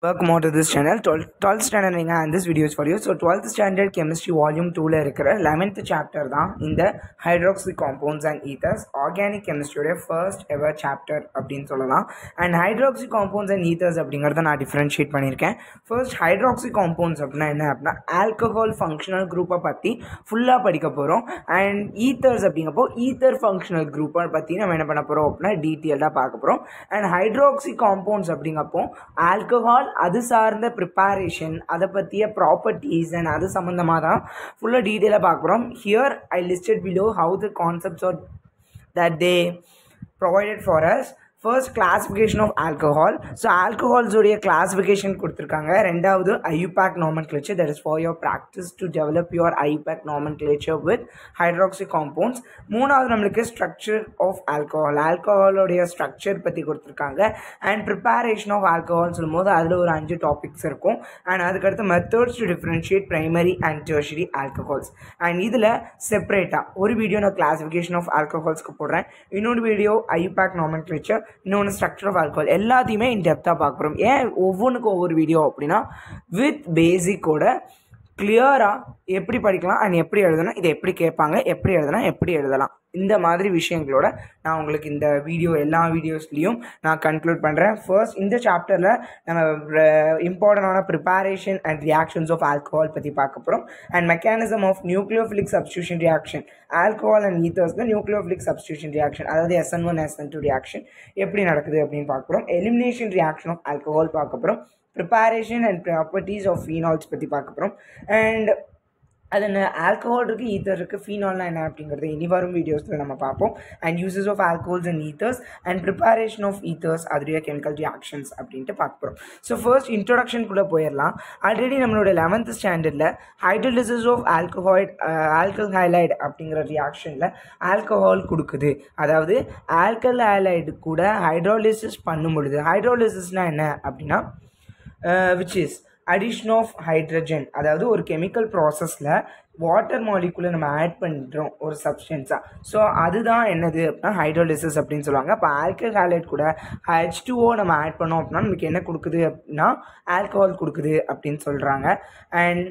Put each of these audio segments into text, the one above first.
Welcome to this channel. 12th standard and this video is for you. So 12th standard chemistry volume 2 la irukra 11th chapter தான் இந்த hydroxy compounds and ethers organic chemistry உடைய first ever chapter அப்படினு சொல்லலாம். And hydroxy compounds and ethers அப்படிங்கறத நான் differentiate பண்ணிருக்கேன். First hydroxy compounds அப்படினா என்ன அப்படினா alcohol functional group பத்தி ஃபுல்லா படிக்க போறோம். And ethers அப்படிங்கப்போ ether functional group பத்தி நம்ம என்ன பண்ண போறோம் அப்படினா டீடைலா பார்க்க போறோம். And hydroxy compounds அப்படிங்கப்போ alcohol அது சார்ந்த ப்ரிப்பரேஷன் அதை பற்றிய ப்ராப்பர்ட்டிஸ் அண்ட் அது சம்மந்தமாக தான் ஃபுல்லாக டீட்டெயிலாக பார்க்குறோம். Here I listed below how the concepts are that they provided for us. First, classification of alcohol. So alcohols உடைய classification கொடுத்திருக்காங்க. ரெண்டாவது IUPAC nomenclature, that is for your practice to develop your IUPAC nomenclature with hydroxy compounds. மூணாவது நம்மளுக்கு structure of alcohol, alcohol உடைய structure பற்றி கொடுத்திருக்காங்க. And preparation of alcohol சொல்லும்போது அதில் ஒரு 5 டாபிக்ஸ் இருக்கும். அண்ட் அதுக்கடுத்து methods to differentiate primary and tertiary alcohols. And இதில் செப்பரேட்டாக ஒரு வீடியோ நான் classification of alcoholஸ்க்கு போடுறேன், இன்னொரு வீடியோ IUPAC nomenclature, இன்னொன்று ஸ்ட்ரக்சர் ஆஃப் ஆல்கஹால். எல்லாத்தையுமே இன் டெப்த்தாக பார்க்குறோம். ஏன் ஒவ்வொன்றுக்கும் ஒவ்வொரு வீடியோ அப்படின்னா வித் பேசிக்கோட கிளியராக எப்படி படிக்கலாம் அண்ட் எப்படி எழுதணும், இதை எப்படி கேட்பாங்க, எப்படி எழுதலாம், எப்படி எழுதலாம், இந்த மாதிரி விஷயங்களோட நான் உங்களுக்கு இந்த வீடியோ எல்லா வீடியோஸ்லேயும் நான் கன்க்ளூட் பண்ணுறேன். ஃபர்ஸ்ட் இந்த சாப்டரில் நம்ம இம்பார்ட்டண்டான preparation and reactions of alcohol பற்றி பார்க்க போகிறோம். And mechanism of nucleophilic substitution reaction, alcohol and ஈத்தர்ஸில் நியூக்ளியோஃபிலிக் சப்ஸ்டியூஷன் ரியாக்ஷன், அதாவது SN1 SN2 ரியாக்ஷன் எப்படி நடக்குது அப்படின்னு பார்க்க போகிறோம். எலிமினேஷன் ரியாக்ஷன் ஆஃப் ஆல்கஹால் பார்க்க போகிறோம். Preparation and properties of phenols பற்றி பார்க்க போகிறோம். அண்ட் அது என்ன ஆல்கஹால் இருக்குது, ஈத்தர் இருக்குது, ஃபீனால்னா என்ன அப்படிங்கிறது இனி வரும் வீடியோஸில் நம்ம பார்ப்போம். And uses of alcohols and ethers and preparation of ethers அதுடைய கெமிக்கல் ரியாக்ஷன்ஸ் அப்படின்ட்டு பார்க்க போகிறோம். ஸோ ஃபர்ஸ்ட் இன்ட்ரொடக்ஷனுக்குள்ளே போயிடலாம். ஆல்ரெடி நம்மளோட 11th ஸ்டாண்டர்டில் ஹைட்ரோலிசிஸ் ஆஃப் ஆல்கஹால் ஹைலைடு அப்படிங்கிற ரியாக்ஷனில் ஆல்கஹால் கொடுக்குது, அதாவது ஆல்கஹால் ஹைலைடு கூட ஹைட்ரோலிசிஸ் பண்ணும் பொழுது, ஹைட்ரோலிசிஸ்னால் என்ன அப்படின்னா which is addition of hydrogen, அதாவது ஒரு கெமிக்கல் ப்ராசஸில் வாட்டர் மாலிகுலை நம்ம ஆட் பண்ணுறோம் ஒரு சப்ஸ்டன்ஸாக. ஸோ அதுதான் என்னது அப்படின்னா ஹைட்ரோலிசிஸ் அப்படின்னு சொல்லுவாங்க. அப்போ ஆல்கஹால் ஹைலைட் கூட H2O நம்ம ஆட் பண்ணோம் அப்படின்னா நமக்கு என்ன கொடுக்குது அப்படின்னா ஆல்கஹால் கொடுக்குது அப்படின்னு சொல்கிறாங்க. And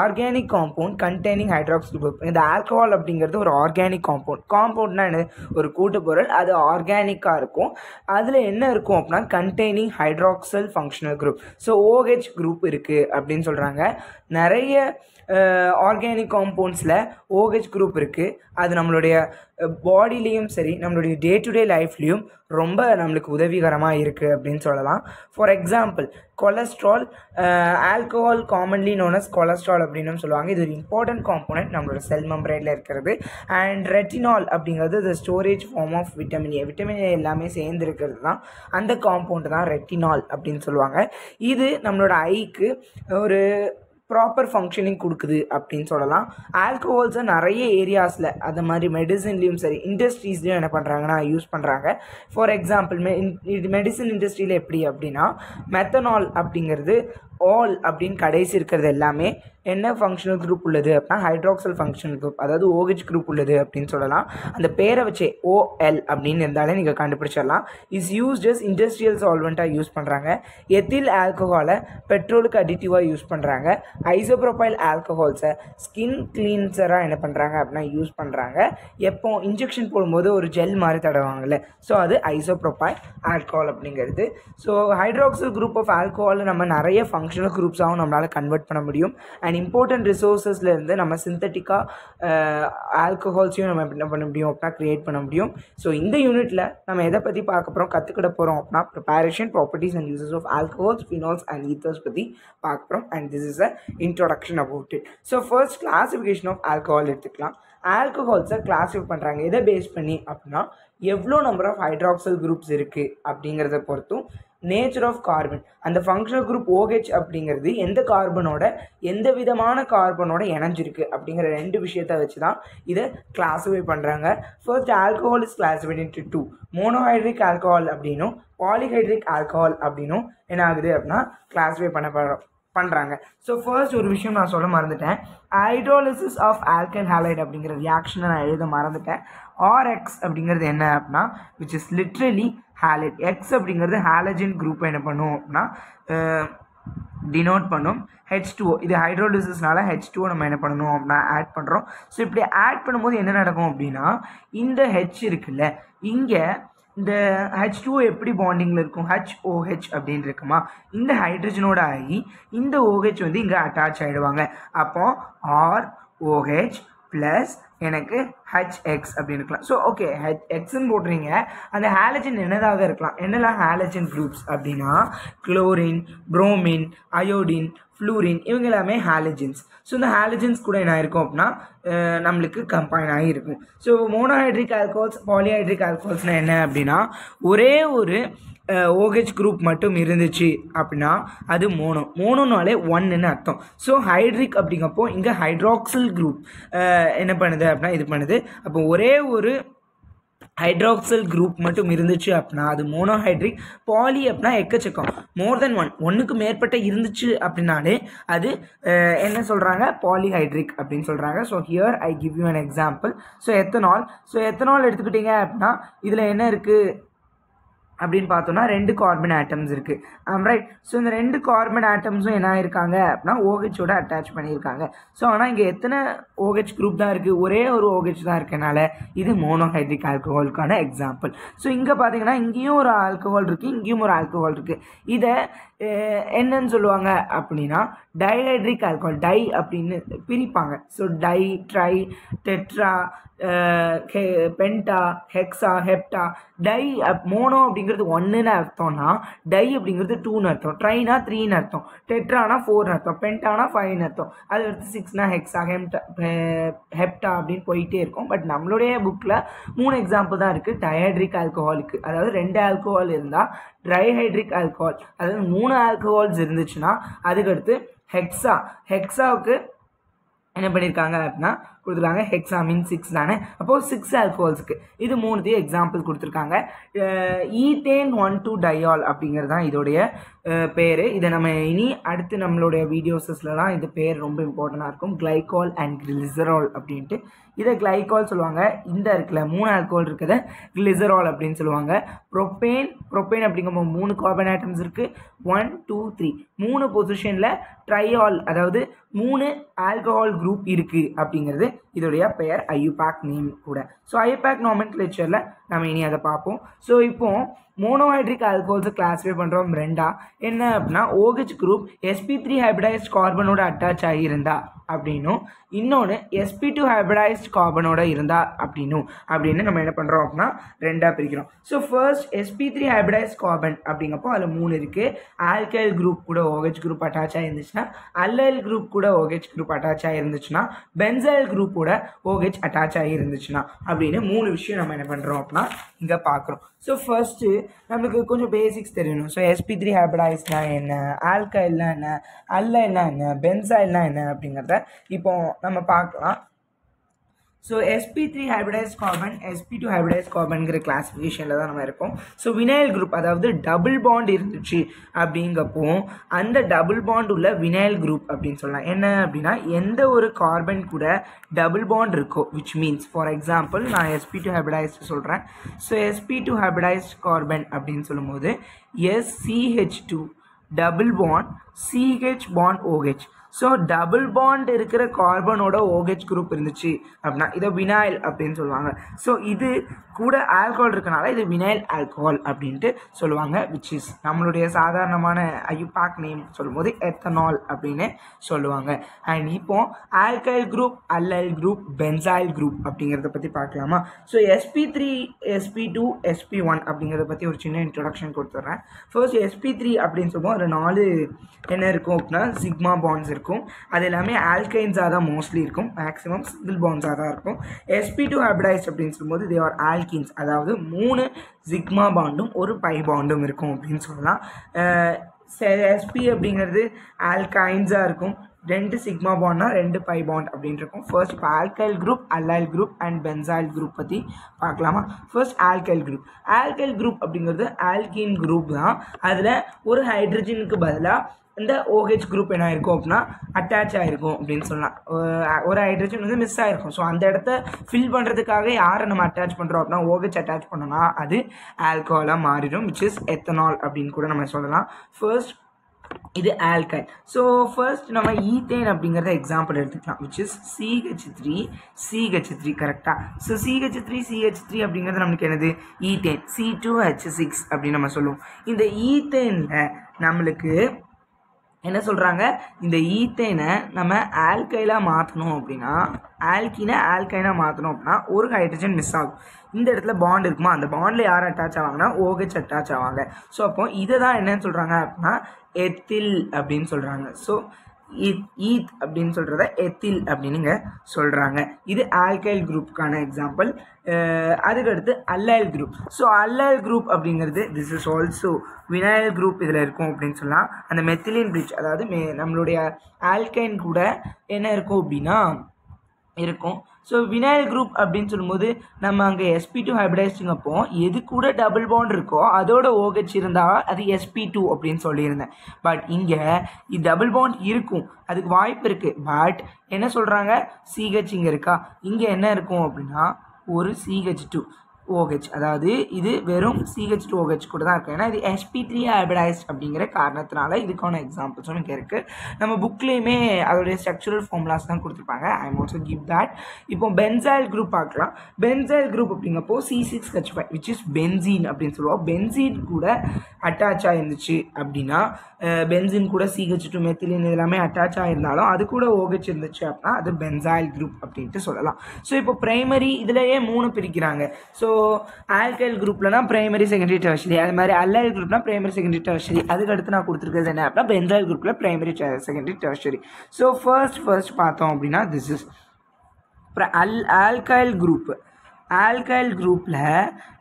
organic compound containing hydroxy group, இந்த ஆல்கஹால் அப்படிங்கிறது ஒரு ஆர்கானிக் காம்பவுண்ட்னா என்ன, ஒரு கூட்டுப்பொருள், அது ஆர்கானிக்காக இருக்கும். அதில் என்ன இருக்கும் அப்படின்னா containing hydroxyl functional group. So OH group இருக்குது அப்படின்னு சொல்கிறாங்க. நிறைய ஆர்கானிக் காம்பவுண்ட்ஸில் OH குரூப் இருக்குது. அது நம்மளுடைய பாடிலையும் சரி நம்மளுடைய டே டு டே லைஃப்லேயும் ரொம்ப நம்மளுக்கு உதவிகரமாக இருக்குது அப்படின்னு சொல்லலாம். For example cholesterol, alcohol commonly known as cholesterol அப்படின்னு சொல்லுவாங்க. இது ஒரு இம்பார்ட்டன்ட் காம்போனன்ட் நம்மளோட செல் மெம்பரேனில் இருக்கிறது. அண்ட் ரெட்டினால் அப்படிங்கிறது the storage form of vitamin A, vitamin A எல்லாமே சேர்ந்து இருக்கிறது தான் அந்த காம்பவுண்ட் தான் ரெட்டினால் அப்படின்னு சொல்லுவாங்க. இது நம்மளோட ஐக்கு ஒரு ப்ராப்பர் ஃபங்க்ஷனிங் கொடுக்குது அப்படின்னு சொல்லலாம். ஆல்கஹால்ஸை நிறைய ஏரியாஸில் அது மாதிரி மெடிசன்லேயும் சரி இண்டஸ்ட்ரீஸ்லேயும் என்ன பண்ணுறாங்கன்னா யூஸ் பண்ணுறாங்க. ஃபார் எக்ஸாம்பிள் மெடிசன் இண்டஸ்ட்ரியில் எப்படி அப்படின்னா மெத்தனால் அப்படிங்கிறது ஆல் அப்படின்னு கடைசி இருக்கிறது எல்லாமே என்ன ஃபங்க்ஷனல் குரூப் உள்ளது அப்படின்னா ஹைட்ராக்சல் ஃபங்க்ஷனல் குரூப், அதாவது OH குரூப் உள்ளது அப்படின்னு சொல்லலாம். அந்த பேரை வச்சே OL அப்படின்னு இருந்தாலே நீங்கள் கண்டுபிடிச்சிடலாம். இஸ் யூஸ்ட் அஸ் இண்டஸ்ட்ரியல் சால்வெண்ட்டாக யூஸ் பண்ணுறாங்க. எத்தில் ஆல்கஹாலை பெட்ரோலுக்கு அடிட்டிவாக யூஸ் பண்ணுறாங்க. ஐசோப்ரோபைல் ஆல்கஹால்ஸை ஸ்கின் கிளீன்சராக என்ன பண்ணுறாங்க அப்படின்னா யூஸ் பண்ணுறாங்க. எப்போ இன்ஜெக்ஷன் போடும்போது ஒரு ஜெல் மாதிரி தடவாங்கல்ல, ஸோ அது ஐசோப்ரோபைல் ஆல்கஹால் அப்படிங்கிறது. So hydroxyl group of alcohol நம்ம நிறைய ஃபங்க்ஷனல் குரூப்ஸாகவும் நம்மளால் கன்வெர்ட் பண்ண முடியும். அண்ட் இம்பார்ட்டன்ட் ரிசோர்ஸஸ்லேருந்து நம்ம சிந்தட்டிக்காக ஆல்கஹால்ஸையும் நம்ம என்ன பண்ண முடியும் அப்படின்னா க்ரியேட் பண்ண முடியும். ஸோ இந்த யூனிட்டில் நம்ம எதை பற்றி பார்க்க போகிறோம், கற்றுக்கிட போகிறோம் அப்படின்னா preparation, properties and uses of alcohols, phenols and ethers பற்றி பார்க்க போகிறோம். And this is a introduction about it. So first classification of alcohol எடுத்துக்கலாம். ஆல்கஹால்ஸை கிளாஸிஃபை பண்ணுறாங்க எதை பேஸ் பண்ணி அப்படின்னா எவ்வளோ நம்பர் ஆஃப் ஹைட்ராக்சல் குரூப்ஸ் இருக்குது அப்படிங்கிறத பொறுத்தும், நேச்சர் ஆஃப் கார்பன், அந்த ஃபங்க்ஷனல் குரூப் OH அப்படிங்கிறது எந்த கார்பனோட எந்த விதமான கார்பனோட இணைஞ்சிருக்கு அப்படிங்கிற 2 விஷயத்தை வச்சு தான் இதை கிளாஸிஃபை பண்ணுறாங்க. First alcohol is classified into 2, monohydric alcohol அப்படின்னும் பாலிஹைட்ரிக் ஆல்கஹால் அப்படின்னும் என்ன ஆகுது அப்படின்னா கிளாஸிஃபை பண்ணுறாங்க. ஸோ ஃபர்ஸ்ட் ஒரு விஷயம் நான் சொல்ல மறந்துட்டேன், ஹைட்ரோலிசிஸ் ஆஃப் ஆல்கஹால் ஹைலைட் அப்படிங்கிற ரியாக்ஷனை நான் எழுத மறந்துட்டேன். RX அப்படிங்கிறது என்ன அப்படின்னா which is literally allied. X அப்படிங்கிறது ஹாலஜன் குரூப்பை என்ன பண்ணும் அப்படின்னா டினோட் பண்ணும். H2O இது ஹைட்ரோலிசிஸ்னால H2O நம்ம என்ன பண்ணணும் அப்படின்னா ஆட் பண்ணுறோம். ஸோ இப்படி ஆட் பண்ணும்போது என்ன நடக்கும் அப்படின்னா இந்த H இருக்குல்ல இங்கே இந்த H2O எப்படி பாண்டிங்கில் இருக்கும் HOH அப்படின்னு இருக்குமா இந்த ஹைட்ரஜனோட ஆகி இந்த OH வந்து இங்கே அட்டாச் ஆகிடுவாங்க. அப்போ ROH ப்ளஸ் எனக்கு HX அப்படின்னு இருக்கலாம். ஸோ ஓகே HXன்னு போட்டுறீங்க. அந்த ஹாலஜன் என்னதாக இருக்கலாம் என்னெல்லாம் ஹாலஜன் குரூப்ஸ் அப்படின்னா குளோரின் புரோமின் அயோடின் ஃப்ளூரின் இவங்க எல்லாமே ஹாலஜன்ஸ். ஸோ இந்த ஹாலஜன்ஸ் கூட என்ன இருக்கும் அப்படின்னா நம்மளுக்கு கம்பைன் ஆகிருக்கும். ஸோ மோனோஹைட்ரிக் ஆல்கஹால்ஸ் பாலிஹைட்ரிக் ஆல்கஹால்ஸ்னால் என்ன அப்படின்னா ஒரே ஒரு OH குரூப் மட்டும் இருந்துச்சு அப்படின்னா அது மோனோனாலே ஒன்னுன்னு அர்த்தம். ஸோ ஹைட்ரிக் அப்படிங்கப்போ இங்கே ஹைட்ராக்சில் குரூப் என்ன பண்ணுது அப்படின்னா இது பண்ணுது. அப்போ ஒரே ஒரு ஹைட்ராக்சல் குரூப் மட்டும் இருந்துச்சு அப்படின்னா அது மோனோஹைட்ரிக். பாலி அப்படின்னா எக்கச்சக்கம் மோர் தென் ஒன்றுக்கு மேற்பட்ட இருந்துச்சு அப்படின்னாலே அது என்ன சொல்கிறாங்க பாலிஹைட்ரிக் அப்படின்னு சொல்கிறாங்க. So here I give you an example. So ethanol எடுத்துக்கிட்டீங்க அப்படின்னா இதில் என்ன இருக்குது அப்படின்னு பார்த்தோம்னா 2 கார்பன் ஆட்டம்ஸ் இருக்குது ரைட். ஸோ இந்த 2 கார்பன் ஆட்டம்ஸும் என்ன ஆயிருக்காங்க அப்படின்னா OHோட அட்டாச் பண்ணியிருக்காங்க. ஸோ ஆனால் இங்கே எத்தனை OH குரூப் தான் இருக்குது ஒரே ஒரு OH தான் இருக்கனால இது மோனோஹைட்ரிக் ஆல்கஹாலுக்கான எக்ஸாம்பிள். ஸோ இங்கே பார்த்தீங்கன்னா இங்கேயும் ஒரு ஆல்கஹால் இருக்குது இங்கேயும் ஒரு ஆல்கஹால் இருக்குது. இதை என்னன்னு சொல்லுவாங்க அப்படின்னா டைஹைட்ரிக் ஆல்கஹால் டை அப்படின்னு பிரிப்பாங்க. ஸோ di tri tetra penta hexa hepta. Di mono அப்படிங்கிறது 1ன்னு அர்த்தம்னா டை அப்படிங்கிறது 2ன்னு அர்த்தம், ட்ரைனா 3ன்னு அர்த்தம், டெட்ரானா 4ன்னு அர்த்தம், பென்டானா 5ன்னு அர்த்தம், அது அடுத்து 6னா ஹெக்ஸா ஹெப்டா அப்படின்னு போயிட்டே இருக்கும். பட் நம்மளுடைய புக்கில் 3 எக்ஸாம்பிள் தான் இருக்குது டைஹைட்ரிக் ஆல்கஹாலுக்கு. அதாவது 2 ஆல்கஹால் இருந்தால் ட்ரைஹைட்ரிக் ஆல்கஹால் அதாவது 3 ஆல்கஹால்ஸ் இருந்துச்சுன்னா அதுக்கடுத்து ஹெக்ஸாவுக்கு என்ன பண்ணியிருக்காங்க அப்படின்னா கொடுத்துருக்காங்க ஹெக்ஸாமின் 6 தானே. அப்போது 6 ஆல்கஹால்ஸுக்கு இது 3 எக்ஸாம்பிள் கொடுத்துருக்காங்க. ஈத்தேன் 1,2-டயால் அப்படிங்கிறது தான் இதோடைய பேர். இதை நம்ம இனி அடுத்து நம்மளுடைய வீடியோஸஸ்லாம் இது பேர் ரொம்ப இம்பார்ட்டண்ட்டாக இருக்கும். கிளைகால் அண்ட் கிளிசரால் அப்படின்ட்டு இதை கிளைகால் சொல்லுவாங்க. இந்த இருக்குல்ல 3 ஆல்கஹால் இருக்கிறத கிளிசரால் அப்படின்னு சொல்லுவாங்க. ப்ரோப்பேன் அப்படிங்கும்போது 3 கார்பன் ஆட்டம்ஸ் இருக்குது 1 2 3 3 பொசிஷனில் ட்ரையால் அதாவது 3 ஆல்கஹால் குரூப் இருக்குது அப்படிங்கிறது இதோடைய பெயர். ஐயூபேக் நேம் கூட. ஸோ ஐயூபேக் நாமென்க்ளேச்சரில் நம்ம இனி அதை பார்ப்போம். ஸோ இப்போது மோனோஹைட்ரிக் ஆல்கஹால்ஸை கிளாஸிஃபை பண்ணுறோம் 2 என்ன அப்படின்னா OH குரூப் sp3 ஹைப்ரிடைஸ்ட் கார்பனோட அட்டாச் ஆகியிருந்தா அப்படின்னும் இன்னொன்று sp2 ஹைப்ரிடைஸ்ட் கார்பனோட இருந்தா அப்படின்னு நம்ம என்ன பண்ணுறோம் அப்படின்னா 2 பிரிக்கிறோம். So first sp3 hybridised carbon அப்படிங்கப்போ அதில் 3 இருக்குது. ஆல்கைல் குரூப் கூட OH குரூப் அட்டாச் ஆகிருந்துச்சுன்னா அல்லைல் குரூப் கூட OH குரூப் அட்டாச் ஆகிருந்துச்சுன்னா பென்சைல் குரூப்போட OH அட்டாச் ஆகிருந்துச்சுன்னா அப்படின்னு 3 விஷயம் நம்ம என்ன பண்ணுறோம் அப்படின்னா இங்கே பார்க்குறோம். ஸோ ஃபர்ஸ்ட்டு நமக்கு கொஞ்சம் பேசிக்ஸ் தெரியணும். ஸோ sp3 ஹைப்ரிடைஸ்னா என்ன, ஆல்கைல்னா என்ன, அல்லைல்னா என்ன, பென்சைல்னா என்ன அப்படிங்கிறத இப்போ நம்ம பார்க்கலாம். So sp3 hybridised carbon sp2 hybridised கார்பன்கிற கிளாஸிஃபிகேஷனில் தான் நம்ம இருக்கோம். ஸோ வினைல் குரூப் அதாவது டபுள் பாண்ட் இருந்துச்சு அப்படிங்கப்போ அந்த டபுள் பாண்ட் உள்ள வினைல் குரூப் அப்படின்னு சொல்லலாம். என்ன அப்படின்னா எந்த ஒரு கார்பன் கூட டபுள் பாண்ட் இருக்கோ விச் மீன்ஸ் ஃபார் எக்ஸாம்பிள் நான் sp2 ஹைப்ரிடைஸ்ட் சொல்கிறேன். ஸோ sp2 ஹைப்ரிடைஸ்ட் கார்பன் அப்படின்னு சொல்லும்போது SCH2 double bond CH bond OH. So double bond இருக்கிற கார்பனோட OH குரூப் இருந்துச்சு அப்படின்னா இதை வினைல் அப்படின்னு சொல்லுவாங்க. ஸோ இது கூட ஆல்கஹால் இருக்கனால இது வினைல் ஆல்கஹால் அப்படின்ட்டு சொல்லுவாங்க. விச் இஸ் நம்மளுடைய சாதாரணமான ஐயூபேக் நேம் சொல்லும்போது எத்தனால் அப்படின்னு சொல்லுவாங்க. அண்ட் இப்போ alkyl group allyl group benzyl group அப்படிங்கிறத பற்றி பார்க்கலாமா. ஸோ sp3 sp2 sp1 அப்படிங்கிறத பற்றி ஒரு சின்ன இன்ட்ரொடக்ஷன் கொடுத்துட்றேன். ஃபர்ஸ்ட் sp3 அப்படின்னு சொல்லுவோம் அதில் 4 என்ன இருக்கும் அப்படின்னா சிக்மா பாண்ட்ஸ் இருக்கும். அது எல்லாமே ஆல்கைன்ஸாக தான் மோஸ்ட்லி இருக்கும், மேக்ஸிமம் சிங்கிள் பாண்ட்ஸாக தான் இருக்கும். sp2 ஹைப்ரிடைஸ்ட் அப்படின்னு சொல்லும்போது தே ஆர் ஆல்கின்ஸ் அதாவது 3 சிக்மா பாண்டும் ஒரு பை பாண்டும் இருக்கும் அப்படின்னு சொல்லலாம். sp அப்படிங்கிறது ஆல்கைன்ஸாக இருக்கும், 2 சிக்மா பாண்ட்னா 2 பை பாண்ட் அப்படின்னு இருக்கும். ஃபர்ஸ்ட் இப்போ alkyl group allyl group and benzyl group பற்றி பார்க்கலாமா. ஃபர்ஸ்ட் ஆல்கைல் குரூப் அப்படிங்கிறது ஆல்கின் குரூப் தான். அதில் ஒரு ஹைட்ரஜனுக்கு பதிலாக இந்த OH குரூப் என்ன ஆயிருக்கும் அப்படின்னா அட்டாச் ஆகிருக்கும் அப்படின்னு சொல்லலாம். ஒரு ஹைட்ரஜன் வந்து மிஸ் ஆகிருக்கும். ஸோ அந்த இடத்த ஃபில் பண்ணுறதுக்காக யாரை நம்ம அட்டாச் பண்ணுறோம் அப்படின்னா OH அட்டாச் பண்ணோன்னா அது ஆல்கஹாலாக மாறிடும் விச் இஸ் எத்தனால் அப்படின்னு கூட நம்ம சொல்லலாம். ஃபர்ஸ்ட் இது ஆல்கைல். ஸோ ஃபர்ஸ்ட் நம்ம ஈத்தேன் அப்படிங்கிறத எக்ஸாம்பிள் எடுத்துக்கலாம், விச் இஸ் CH3 கரெக்டாக. ஸோ CH3 அப்படிங்கிறது நமக்கு என்னது ஈத்தேன், C2H6 அப்படின்னு நம்ம சொல்லுவோம். இந்த ஈத்தேனில் நம்மளுக்கு என்ன சொல்கிறாங்க, இந்த ஈத்தேனை நம்ம ஆல்கைலாக மாற்றணும் அப்படின்னா, ஆல்கைனாக மாற்றணும் அப்படின்னா ஒரு ஹைட்ரஜன் மிஸ் ஆகும். இந்த இடத்துல பாண்ட் இருக்குமா, அந்த பாண்டில் யார் அட்டாச் ஆவாங்கன்னா OH அட்டாச் ஆவாங்க. ஸோ அப்போ இதை தான் என்னன்னு சொல்கிறாங்க அப்படின்னா எத்தில் அப்படின்னு சொல்கிறாங்க. ஸோ ஈத் அப்படின்னு சொல்கிறத எத்தில் அப்படின்னுங்க சொல்கிறாங்க. இது ஆல்கைல் குரூப்புக்கான எக்ஸாம்பிள். அதுக்கடுத்து allyl group. So allyl group அப்படிங்கிறது this is also vinyl group இதில் இருக்கும் அப்படின்னு சொல்லலாம். அந்த மெத்திலின் பிரிட்ஜ், அதாவது நம்மளுடைய ஆல்கைன் கூட என்ன இருக்கும் அப்படின்னா இருக்கும். ஸோ வினைல் குரூப் அப்படின்னு சொல்லும்போது நம்ம அங்கே sp2 ஹைப்ரிடைசிங் அப்போ எது கூட டபுள் பாண்ட் இருக்கோ அதோட OH இருந்தால் அது sp2 அப்படின்னு சொல்லியிருந்தேன். பட் இங்கே இது டபுள் பாண்ட் இருக்கும், அதுக்கு வாய்ப்பு இருக்குது. பட் என்ன சொல்கிறாங்க, CH இங்கே இருக்கா, இங்கே என்ன இருக்கும் அப்படின்னா ஒரு CH2OH, அதாவது இது வெறும் CH2OH கூட தான் இருக்கும். ஏன்னா இது sp3 ஹைப்ரிடைஸ்ட் அப்படிங்கிற காரணத்தினால இதுக்கான எக்ஸாம்பிள்ஸும் இங்கே இருக்குது. நம்ம புக்லேயுமே அதோடைய ஸ்ட்ரக்சரல் ஃபார்முலாஸ் தான் கொடுத்துருப்பாங்க. I am also give that. இப்போ பென்சைல் குரூப் பார்க்கலாம். பென்சைல் குரூப் அப்படிங்கப்போ C6H5 விச் இஸ் பென்சீன் அப்படின்னு சொல்லுவோம். பென்சீன் கூட அட்டாச் ஆகிருந்துச்சு அப்படின்னா, பென்சின் கூட CH2 மெத்திலின் இதெல்லாமே அட்டாச் ஆகிருந்தாலும் அது கூட OH இருந்துச்சு அப்படின்னா அது பென்சைல் குரூப் அப்படின்ட்டு சொல்லலாம். ஸோ இப்போ பிரைமரி இதுலேயே 3 பிரிக்கிறாங்க. ஸோ ஆல்கைல் குரூப்லனா பிரைமரி செகண்டரி டெர்ஷரி, அது மாதிரி அல்லைல் குரூப்னா பிரைமரி செகண்டரி டெர்ஷரி. அதுக்கு அடுத்து நான் கொடுத்துருக்கிறது என்ன அப்படின்னா பென்சைல் குரூப்பில் primary secondary tertiary. So first பார்த்தோம் அப்படின்னா this is alkyl group. Alkyl குரூப்பில்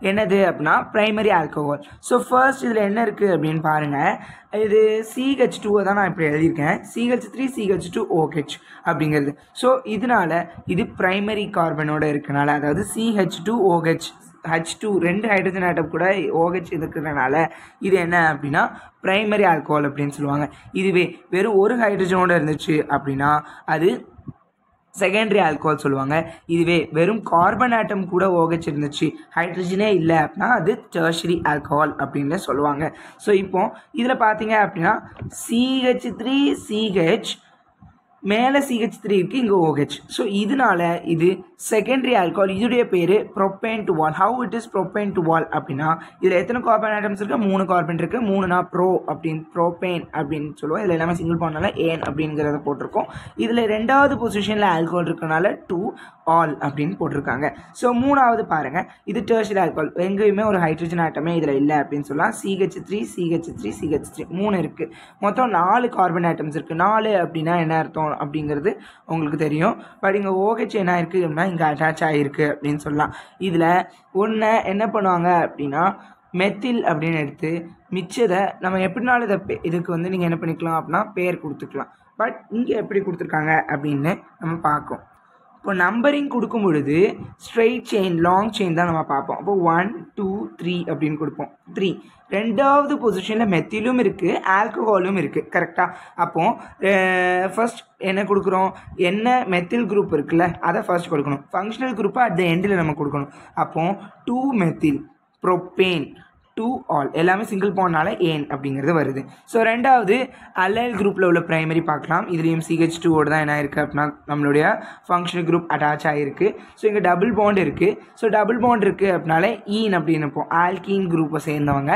என்னது அப்படின்னா பிரைமரி ஆல்கஹால். ஸோ ஃபர்ஸ்ட் இதில் என்ன இருக்குது அப்படின்னு பாருங்கள். இது CH2 தான் நான் இப்படி எழுதியிருக்கேன், CH3CH2OH அப்படிங்கிறது. ஸோ இதனால் இது பிரைமரி கார்பனோட இருக்கனால, அதாவது CH2OH H2 2 ஹைட்ரஜன் ஆட்டம் கூட OH இருக்கிறதுனால இது என்ன அப்படின்னா பிரைமரி ஆல்கஹால் அப்படின்னு சொல்லுவாங்க. இதுவே வெறும் ஒரு ஹைட்ரஜனோட இருந்துச்சு அப்படின்னா அது செகண்டரி ஆல்கஹால் சொல்லுவாங்க. இதுவே வெறும் கார்பன் ஆட்டம் கூட OH இருந்துச்சு, ஹைட்ரஜனே இல்லை அப்படின்னா அது டெர்ஷரி ஆல்கஹால் அப்படின்னு சொல்லுவாங்க. ஸோ இப்போ இதில் பார்த்தீங்க அப்படின்னா CH3CH மேலே CH3 இருக்குது, இங்கே OH. ஸோ இதனால இது செகண்டரி ஆல்கஹால். இதோடைய பேர் propan two ol. How it is propan two ol அப்படின்னா இதில் எத்தனை கார்பன் ஆட்டம்ஸ் இருக்குது, 3 கார்பன் இருக்குது. 3னா ப்ரோப்பேன் அப்படின்னு சொல்லுவோம். இதில் எல்லாமே சிங்கிள் பாண்ட்னால ஏன் அப்படிங்கிறத போட்டிருக்கோம். இதில் 2வது பொசிஷனில் ஆல்கஹால் இருக்கனால 2 ஆல் அப்படின்னு போட்டிருக்காங்க. ஸோ 3வது பாருங்கள், இது டெர்ஷரி ஆல்கஹால், எங்கேயுமே ஒரு ஹைட்ரஜன் ஆட்டமே இதில் இல்லை அப்படின்னு சொல்லலாம். CH3 3 இருக்குது. மொத்தம் 4 கார்பன் ஆட்டம்ஸ் இருக்குது. 4 அப்படின்னா என்ன அர்த்தம் அப்படிங்கிறது உங்களுக்கு தெரியும். பட் இங்கே OH என்ன இருக்குது அப்படின்னா இங்கே அட்டாச் ஆகிருக்கு அப்படின்னு சொல்லலாம். இதில் ஒன்று என்ன பண்ணுவாங்க அப்படின்னா மெத்தில் அப்படின்னு எடுத்து மிச்சதை நம்ம எப்படினாலும் இதுக்கு வந்து நீங்கள் என்ன பண்ணிக்கலாம் அப்படின்னா பேர் கொடுத்துக்கலாம். பட் இங்கே எப்படி கொடுத்துருக்காங்க அப்படின்னு நம்ம பார்ப்போம். இப்போ நம்பரிங் கொடுக்கும் பொழுது ஸ்ட்ரெயிட் செயின் லாங் செயின் தான் நம்ம பார்ப்போம். அப்போ 1 2 3 அப்படின்னு கொடுப்போம். 3 2வது பொசிஷனில் மெத்திலும் இருக்குது, ஆல்கஹாலும் இருக்குது, கரெக்டாக. அப்போது ஃபர்ஸ்ட் என்ன கொடுக்குறோம், என்ன மெத்தில் குரூப் இருக்குல்ல அதை ஃபர்ஸ்ட் கொடுக்கணும். ஃபங்க்ஷனல் குரூப்பை அட் த எண்டில் நம்ம கொடுக்கணும். அப்போது 2 மெத்தில் ப்ரோப்பேன் 2 ஆல் எல்லாமே சிங்கிள் பாண்ட்னால ஏன் அப்படிங்கிறது வருது. ஸோ 2வது அல்லைல் குரூப்பில் உள்ள பிரைமரி பார்க்கலாம். இதுலேயும் CH2 தான் என்ன இருக்குது அப்படின்னா நம்மளுடைய ஃபங்க்ஷனல் குரூப் அட்டாச் ஆகிருக்கு. ஸோ இங்கே டபுள் பாண்ட் இருக்குது. ஸோ டபுள் பாண்ட் இருக்குது அப்படின்னால ஈன் அப்படின்னு இருப்போம், ஆல்கீன் குரூப்பை சேர்ந்தவங்க.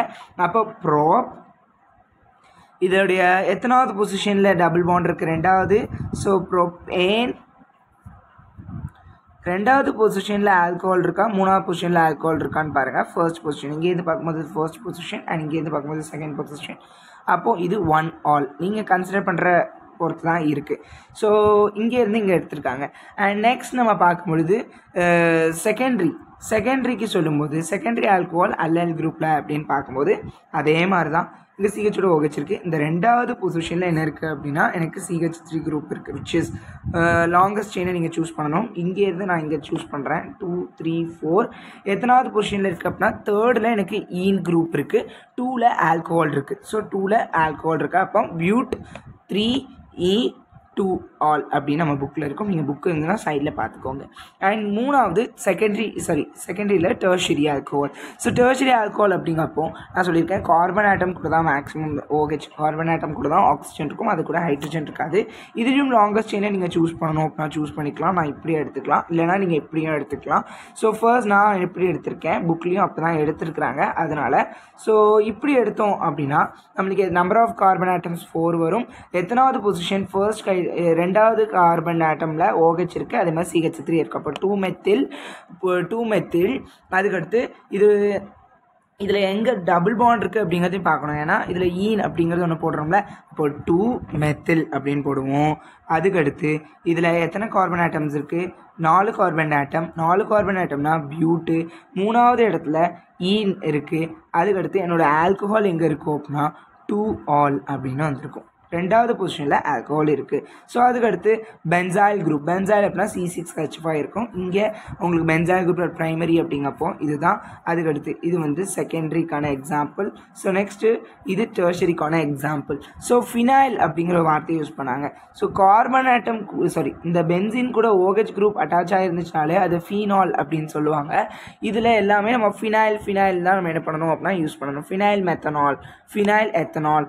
அப்போ ப்ரோப் இதோடைய எத்தனாவது பொசிஷனில் டபுள் பாண்ட் இருக்குது, 2வது. ஸோ ப்ரோப்பேன் 2வது பொசிஷனில் ஆல்கஹால் இருக்கா, 3வது பொசிஷனில் ஆல்கஹால் இருக்கான்னு பாருங்கள். ஃபர்ஸ்ட் பொசிஷன் இங்கேருந்து பார்க்கும்போது ஃபர்ஸ்ட் பொசிஷன் அண்ட் இங்கேருந்து பார்க்கும்போது செகண்ட் பொசிஷன். அப்போது இது 1 ஆல் நீங்கள் கன்சிடர் பண்ணுற பொறுத்து தான் இருக்குது. ஸோ இங்கேருந்து இங்கே எடுத்திருக்காங்க. அண்ட் நெக்ஸ்ட் நம்ம பார்க்கும்பொழுது செகண்டரிக்கு சொல்லும்போது செகண்டரி ஆல்கஹால் அல்லைல் குரூப்பில் அப்படின்னு பார்க்கும்போது அதே மாதிரி தான் இங்கே CH2 OH இருக்குது. இந்த 2வது பொசிஷனில் என்ன இருக்குது அப்படின்னா எனக்கு CH3 குரூப் இருக்குது, விச் இஸ் லாங்கஸ்ட் செயினை நீங்கள் சூஸ் பண்ணணும். இங்கேருந்து நான் இங்கே சூஸ் பண்ணுறேன். 2 3 4 எத்தனாவது பொசிஷனில் இருக்குது அப்படின்னா 3ர்டில் எனக்கு ஈன் குரூப் இருக்குது, 2ல் ஆல்கஹால் இருக்குது. ஸோ 2ல் ஆல்கஹால் இருக்குது. அப்போ பியூட் 3E டு ஆல் அப்படின்னு நம்ம புக்கில் இருக்கும். நீங்கள் புக்கு இருந்ததுன்னா சைடில் பார்த்துக்கோங்க. அண்ட் மூணாவது செகண்டரியில் டெர்ஷரி ஆல்கோஹால். ஸோ டெர்ஷரி ஆல்கோஹால் அப்படிங்கப்போ நான் சொல்லியிருக்கேன் கார்பன் ஆட்டம் கூட தான் மேக்ஸிமம் OH, கார்பன் ஆட்டம் கூட தான் ஆக்சிஜன் இருக்கும், அது கூட ஹைட்ரஜன் இருக்காது. இதுலேயும் லாங்கஸ்ட் செயினை நீங்கள் சூஸ் பண்ணணும் அப்படின்னா சூஸ் பண்ணிக்கலாம். நான் இப்படி எடுத்துக்கலாம், இல்லைனா நீங்கள் எப்படியும் எடுத்துக்கலாம். ஸோ ஃபர்ஸ்ட் நான் எப்படி எடுத்திருக்கேன், புக்லேயும் அப்போ தான் எடுத்துருக்குறாங்க. அதனால் ஸோ இப்படி எடுத்தோம் அப்படின்னா நம்மளுக்கு நம்பர் ஆஃப் கார்பன் ஆட்டம்ஸ் 4 வரும். எத்தனாவது பொசிஷன், ஃபர்ஸ்ட் ரெண்டாவது கார்பன் ஆட்டமில் OH இருக்குது, அதே மாதிரி CH3 இருக்குது. அப்போ 2 மெத்தில். அதுக்கடுத்து இதில் எங்கே டபுள் பாண்ட் இருக்குது அப்படிங்கிறதையும் பார்க்கணும். ஏன்னா இதில் ஈன் அப்படிங்கிறது ஒன்று போடுறோம்ல, அப்போ 2 மெத்தில் அப்படின்னு போடுவோம். அதுக்கடுத்து இதில் எத்தனை கார்பன் ஆட்டம்ஸ் இருக்குது, 4 கார்பன் ஆட்டம். 4 கார்பன் ஆட்டம்னா பியூட்டு. மூணாவது இடத்துல ஈன் இருக்குது. அதுக்கடுத்து என்னோடய ஆல்கஹால் எங்கே இருக்கும் அப்படின்னா 2 ஆல் அப்படின்னு வந்திருக்கும். ரெண்டாவது பொசிஷனில் ஆல்கஹால் இருக்குது. ஸோ அதுக்கடுத்து பென்சாயில் குரூப். பென்சாயில் அப்படின்னா C6H5 இருக்கும். இங்கே உங்களுக்கு பென்சாயில் குரூப் ப்ரைமரி அப்படிங்கப்போ இதுதான். அதுக்கடுத்து இது வந்து செகண்டரிக்கான எக்ஸாம்பிள். ஸோ நெக்ஸ்ட்டு இது டெர்ஷரிக்கான எக்ஸாம்பிள். ஸோ ஃபினைல் அப்படிங்கிற வார்த்தையை யூஸ் பண்ணாங்க. ஸோ கார்பன் ஆட்டம் இந்த பென்சின் கூட OH குரூப் அட்டாச் ஆகிருந்துச்சுனாலே அது ஃபீனால் அப்படின்னு சொல்லுவாங்க. இதில் எல்லாமே நம்ம ஃபினைல் தான் நம்ம என்ன பண்ணணும் அப்படின்னா யூஸ் பண்ணணும். Phenyl methanol, phenyl ethanol.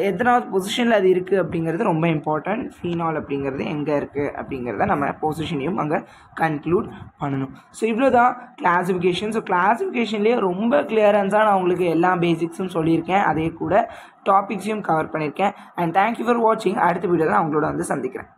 எத்தனாவது பொசிஷனில் அது இருக்குது அப்படிங்கிறது ரொம்ப இம்பார்ட்டன்ட். ஃபீனால் அப்படிங்கிறது எங்கே இருக்குது அப்படிங்கிறத நம்ம பொசிஷனையும் அங்கே கன்க்ளூட் பண்ணணும். ஸோ இவ்வளோ தான் கிளாஸிஃபிகேஷன். ஸோ கிளாஸிஃபிகேஷன்லேயே ரொம்ப கிளியரன்ஸாக நான் உங்களுக்கு எல்லா பேசிக்ஸும் சொல்லியிருக்கேன், அதே கூட டாபிக்ஸையும் கவர் பண்ணியிருக்கேன். அண்ட் தேங்க்யூ ஃபார் வாட்சிங். அடுத்த வீடியோவில் நான் உங்களோட வந்து சந்திக்கிறேன்.